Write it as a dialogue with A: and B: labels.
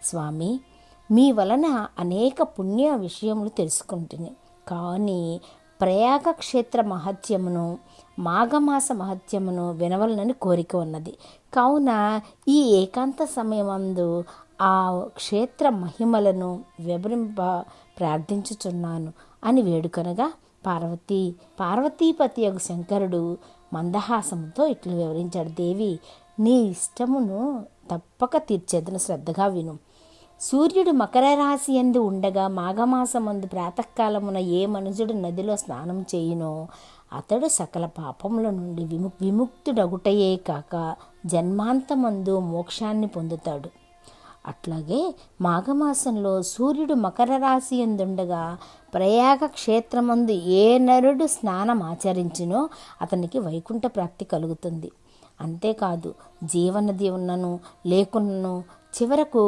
A: స్వామి, మీ వలన అనేక పుణ్య విషయములు తెలుసుకుంటుని, కానీ ప్రయాగ క్షేత్ర మహత్యమును, మాఘమాస మహత్యమును వినవలనని కోరిక ఉన్నది. కావున ఈ ఏకాంత సమయమందు ఆ క్షేత్ర మహిమలను వివరింప ప్రార్థించుచున్నాను అని వేడుకొనగా, పార్వతీపతి యొక్క శంకరుడు మందహాసంతో ఇట్లు వివరించాడు. దేవి, నీ ఇష్టమును తప్పక తీర్చేదను, శ్రద్ధగా విను. సూర్యుడు మకర రాశి యందు ఉండగా మాఘమాసమందు ప్రాతకాలమున ఏ మనుజుడు నదిలో స్నానం చేయునో అతడు సకల పాపముల నుండి విముక్తుడగుటయే కాక జన్మాంతమందు మోక్షాన్ని పొందుతాడు. అట్లాగే మాఘమాసంలో సూర్యుడు మకర రాశి యందుండగా ప్రయాగ క్షేత్రమందు ఏ నరుడు స్నానం ఆచరించినో అతనికి వైకుంఠ ప్రాప్తి కలుగుతుంది. అంతేకాదు, జీవనది ఉన్నను లేకున్నను చివరకు